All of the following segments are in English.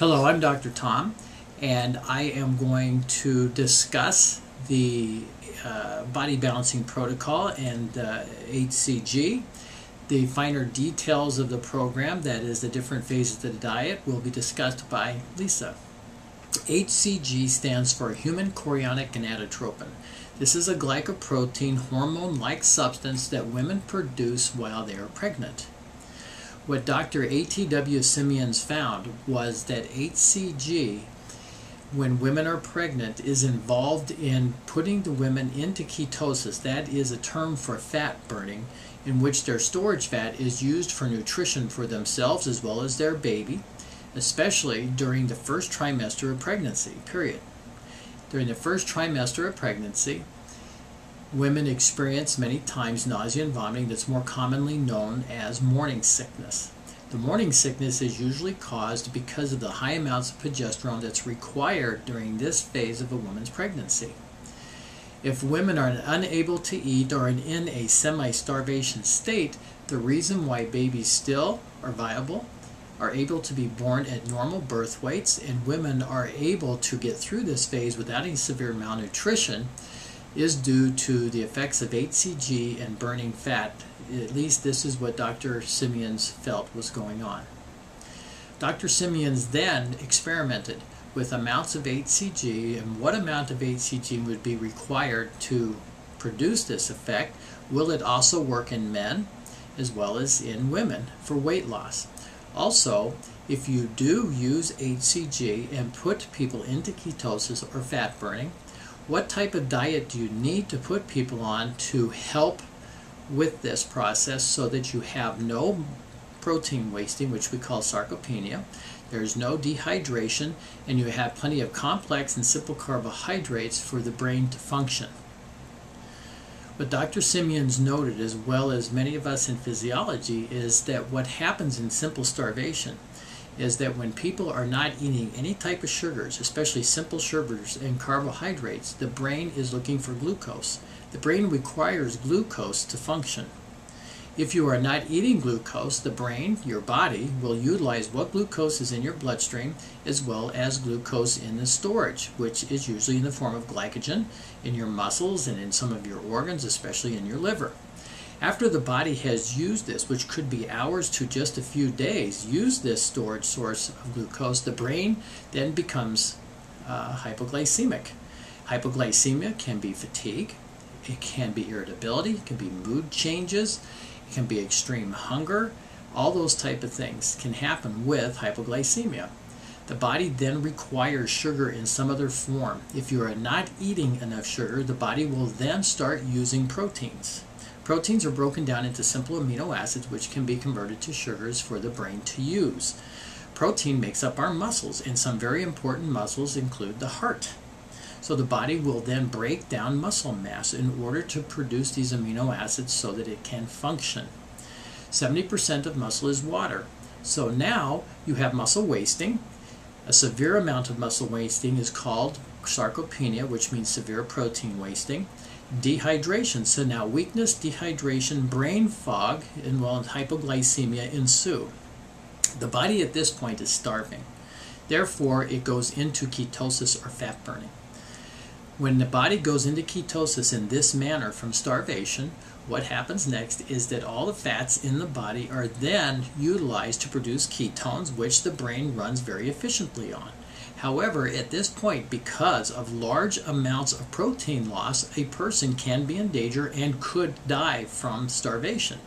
Hello, I'm Dr. Tom, and I am going to discuss the body balancing protocol and HCG. The finer details of the program, that is the different phases of the diet, will be discussed by Lisa. HCG stands for human chorionic gonadotropin. This is a glycoprotein hormone-like substance that women produce while they are pregnant. What Dr. A.T.W. Simeons found was that HCG, when women are pregnant, is involved in putting the women into ketosis. That is a term for fat burning, in which their storage fat is used for nutrition for themselves as well as their baby, especially during the first trimester of pregnancy, period. During the first trimester of pregnancy, women experience many times nausea and vomiting that's more commonly known as morning sickness. The morning sickness is usually caused because of the high amounts of progesterone that's required during this phase of a woman's pregnancy. If women are unable to eat or in a semi-starvation state, the reason why babies still are viable, are able to be born at normal birth weights, and women are able to get through this phase without any severe malnutrition is due to the effects of HCG and burning fat. At least this is what Dr. Simeons felt was going on. Dr. Simeons then experimented with amounts of HCG and what amount of HCG would be required to produce this effect. Will it also work in men as well as in women for weight loss? Also, if you do use HCG and put people into ketosis or fat burning, what type of diet do you need to put people on to help with this process so that you have no protein wasting, which we call sarcopenia, there's no dehydration, and you have plenty of complex and simple carbohydrates for the brain to function? What Dr. Simeons noted, as well as many of us in physiology, is that what happens in simple starvation is that when people are not eating any type of sugars, especially simple sugars and carbohydrates, the brain is looking for glucose. The brain requires glucose to function. If you are not eating glucose, the brain, your body, will utilize what glucose is in your bloodstream as well as glucose in the storage, which is usually in the form of glycogen in your muscles and in some of your organs, especially in your liver. After the body has used this, which could be hours to just a few days, use this storage source of glucose, the brain then becomes hypoglycemic. Hypoglycemia can be fatigue, it can be irritability, it can be mood changes, it can be extreme hunger. All those type of things can happen with hypoglycemia. The body then requires sugar in some other form. If you are not eating enough sugar, the body will then start using proteins. Proteins are broken down into simple amino acids, which can be converted to sugars for the brain to use. Protein makes up our muscles, and some very important muscles include the heart. So the body will then break down muscle mass in order to produce these amino acids so that it can function. 70% of muscle is water. So now you have muscle wasting. A severe amount of muscle wasting is called sarcopenia, which means severe protein wasting. Dehydration. So now weakness, dehydration, brain fog, and hypoglycemia ensue. The body at this point is starving. Therefore, it goes into ketosis or fat burning. When the body goes into ketosis in this manner from starvation, what happens next is that all the fats in the body are then utilized to produce ketones, which the brain runs very efficiently on. However, at this point, because of large amounts of protein loss, a person can be in danger and could die from starvation.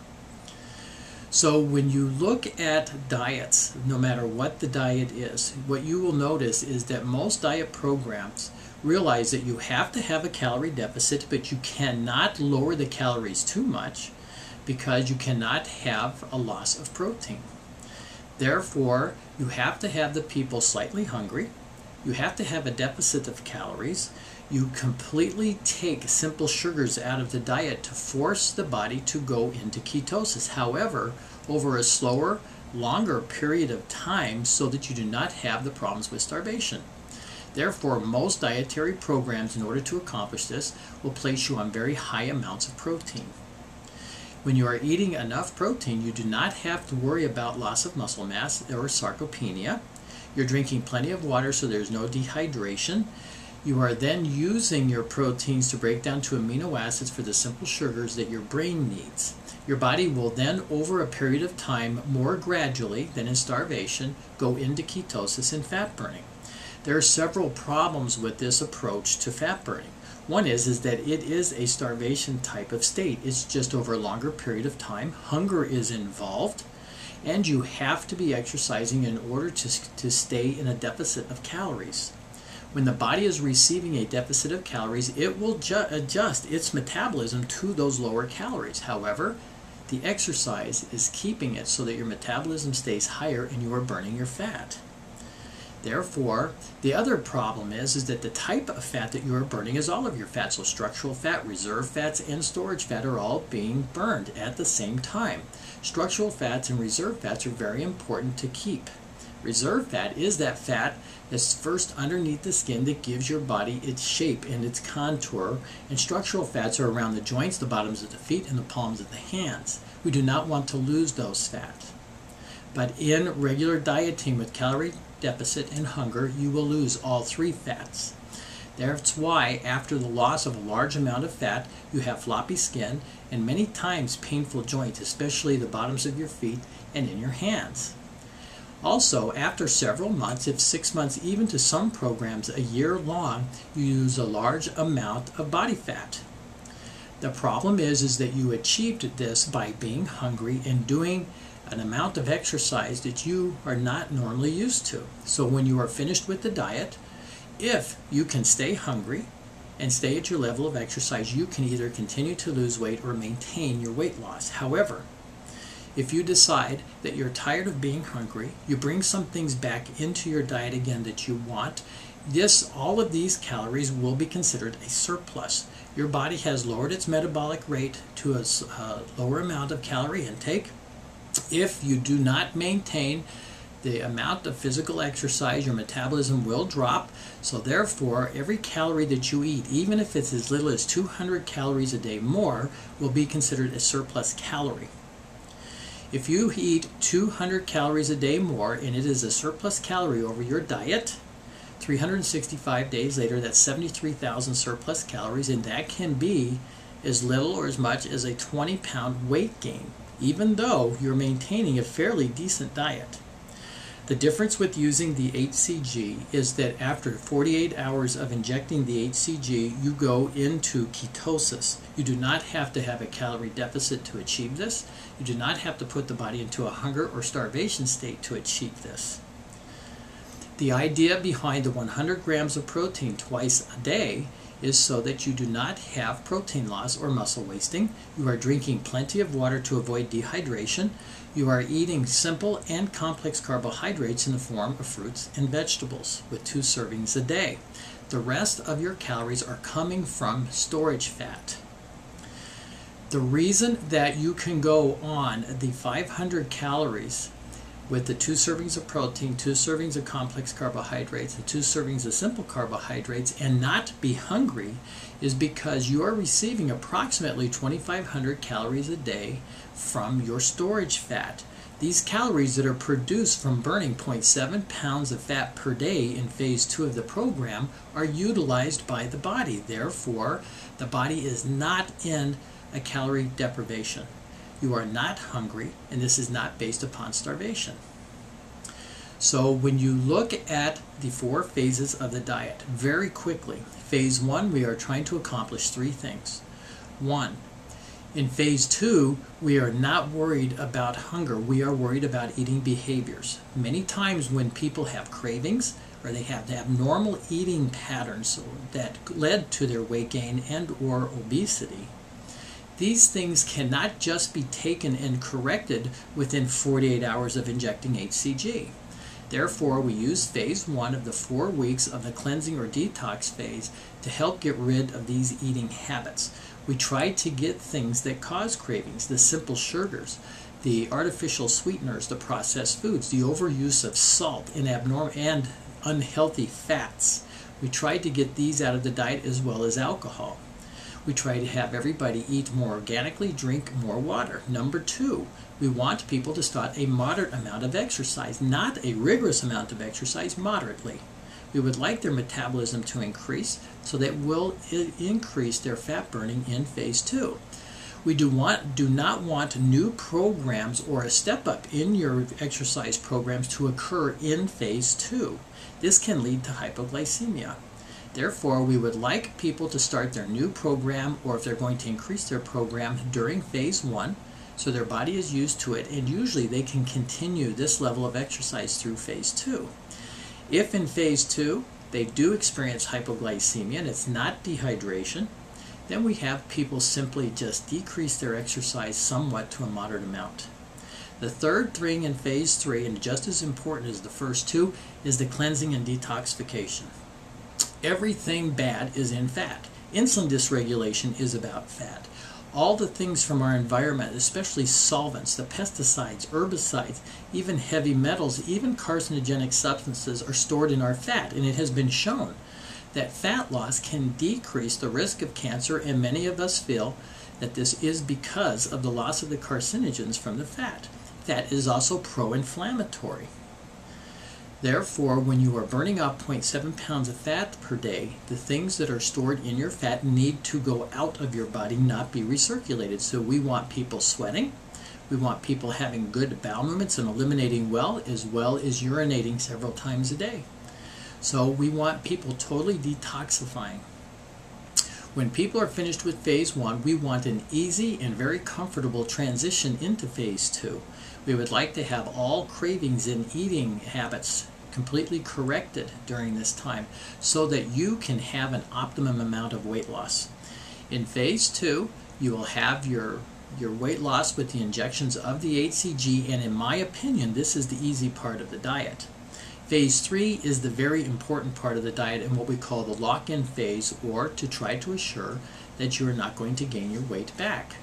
So when you look at diets, no matter what the diet is, what you will notice is that most diet programs realize that you have to have a calorie deficit, but you cannot lower the calories too much because you cannot have a loss of protein. Therefore, you have to have the people slightly hungry. You have to have a deficit of calories. You completely take simple sugars out of the diet to force the body to go into ketosis. However, over a slower, longer period of time so that you do not have the problems with starvation. Therefore, most dietary programs, in order to accomplish this, will place you on very high amounts of protein. When you are eating enough protein, you do not have to worry about loss of muscle mass or sarcopenia. You're drinking plenty of water, so there's no dehydration. You are then using your proteins to break down to amino acids for the simple sugars that your brain needs. Your body will then, over a period of time, more gradually than in starvation, go into ketosis and fat burning. There are several problems with this approach to fat burning. One is that it is a starvation type of state. It's just over a longer period of time. Hunger is involved, and you have to be exercising in order to stay in a deficit of calories. When the body is receiving a deficit of calories, it will adjust its metabolism to those lower calories. However, the exercise is keeping it so that your metabolism stays higher and you are burning your fat. Therefore, the other problem is that the type of fat that you are burning is all of your fat. So structural fat, reserve fats, and storage fat are all being burned at the same time. Structural fats and reserve fats are very important to keep. Reserve fat is that fat that's first underneath the skin that gives your body its shape and its contour, and structural fats are around the joints, the bottoms of the feet, and the palms of the hands. We do not want to lose those fat. But in regular dieting with calorie deficit and hunger, you will lose all three fats. That's why after the loss of a large amount of fat, you have floppy skin and many times painful joints, especially the bottoms of your feet and in your hands. Also, after several months, if 6 months, even to some programs a year long, you lose a large amount of body fat. The problem is that you achieved this by being hungry and doing an amount of exercise that you are not normally used to. So when you are finished with the diet, if you can stay hungry and stay at your level of exercise, you can either continue to lose weight or maintain your weight loss. However, if you decide that you're tired of being hungry, you bring some things back into your diet again that you want, all of these calories will be considered a surplus. Your body has lowered its metabolic rate to a lower amount of calorie intake. If you do not maintain the amount of physical exercise, your metabolism will drop. So therefore, every calorie that you eat, even if it's as little as 200 calories a day more, will be considered a surplus calorie. If you eat 200 calories a day more and it is a surplus calorie over your diet, 365 days later, that's 73,000 surplus calories, and that can be as little or as much as a 20-pound weight gain, even though you're maintaining a fairly decent diet. The difference with using the HCG is that after 48 hours of injecting the HCG, you go into ketosis. You do not have to have a calorie deficit to achieve this. You do not have to put the body into a hunger or starvation state to achieve this. The idea behind the 100 grams of protein twice a day is so that you do not have protein loss or muscle wasting. You are drinking plenty of water to avoid dehydration. You are eating simple and complex carbohydrates in the form of fruits and vegetables with 2 servings a day. The rest of your calories are coming from storage fat. The reason that you can go on the 500 calories with the 2 servings of protein, 2 servings of complex carbohydrates, and 2 servings of simple carbohydrates and not be hungry is because you are receiving approximately 2,500 calories a day from your storage fat. These calories that are produced from burning 0.7 pounds of fat per day in phase 2 of the program are utilized by the body. Therefore, the body is not in a calorie deprivation. You are not hungry, and this is not based upon starvation. So when you look at the 4 phases of the diet, very quickly, phase 1, we are trying to accomplish 3 things. 1, in phase 2, we are not worried about hunger. We are worried about eating behaviors. Many times when people have cravings or they have abnormal eating patterns that led to their weight gain and or obesity, these things cannot just be taken and corrected within 48 hours of injecting HCG. Therefore, we use phase 1 of the 4 weeks of the cleansing or detox phase to help get rid of these eating habits. We try to get things that cause cravings, the simple sugars, the artificial sweeteners, the processed foods, the overuse of salt and abnormal and unhealthy fats. We try to get these out of the diet as well as alcohol. We try to have everybody eat more organically, drink more water. Number 2, we want people to start a moderate amount of exercise, not a rigorous amount of exercise, moderately. We would like their metabolism to increase, so that will increase their fat burning in phase 2. We do not want new programs or a step up in your exercise programs to occur in phase 2. This can lead to hypoglycemia. Therefore, we would like people to start their new program, or if they're going to increase their program, during phase 1, so their body is used to it, and usually they can continue this level of exercise through phase 2. If in phase 2 they do experience hypoglycemia and it's not dehydration, then we have people simply just decrease their exercise somewhat to a moderate amount. The third thing in phase 3, and just as important as the first 2, is the cleansing and detoxification. Everything bad is in fat. Insulin dysregulation is about fat. All the things from our environment, especially solvents, the pesticides, herbicides, even heavy metals, even carcinogenic substances, are stored in our fat, and it has been shown that fat loss can decrease the risk of cancer, and many of us feel that this is because of the loss of the carcinogens from the fat. Fat is also pro-inflammatory. Therefore, when you are burning off 0.7 pounds of fat per day, the things that are stored in your fat need to go out of your body, not be recirculated. So we want people sweating. We want people having good bowel movements and eliminating well as urinating several times a day. So we want people totally detoxifying. When people are finished with phase 1, we want an easy and very comfortable transition into phase 2. We would like to have all cravings and eating habits completely corrected during this time, so that you can have an optimum amount of weight loss. In phase 2, you will have your weight loss with the injections of the HCG, and in my opinion, this is the easy part of the diet. Phase 3 is the very important part of the diet, and what we call the lock-in phase, or to try to assure that you are not going to gain your weight back.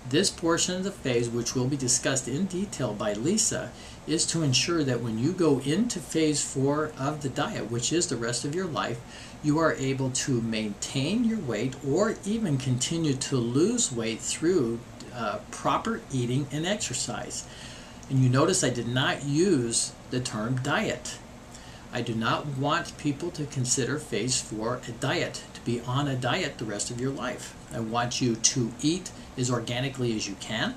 This portion of the phase, which will be discussed in detail by Lisa, is to ensure that when you go into phase 4 of the diet, which is the rest of your life, you are able to maintain your weight or even continue to lose weight through proper eating and exercise. And you notice I did not use the term diet. I do not want people to consider phase 4 a diet, to be on a diet the rest of your life. I want you to eat as organically as you can.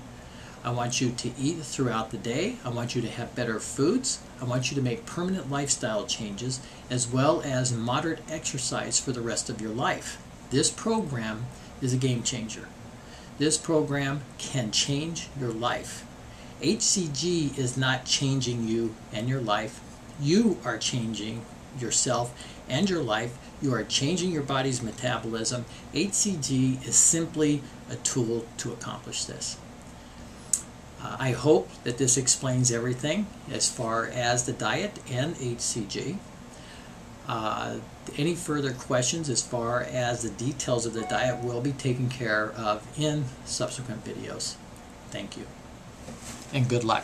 I want you to eat throughout the day. I want you to have better foods. I want you to make permanent lifestyle changes, as well as moderate exercise for the rest of your life. This program is a game changer. This program can change your life. HCG is not changing you and your life. You are changing yourself and your life. You are changing your body's metabolism. HCG is simply a tool to accomplish this. I hope that this explains everything as far as the diet and HCG. Any further questions as far as the details of the diet will be taken care of in subsequent videos. Thank you, and good luck.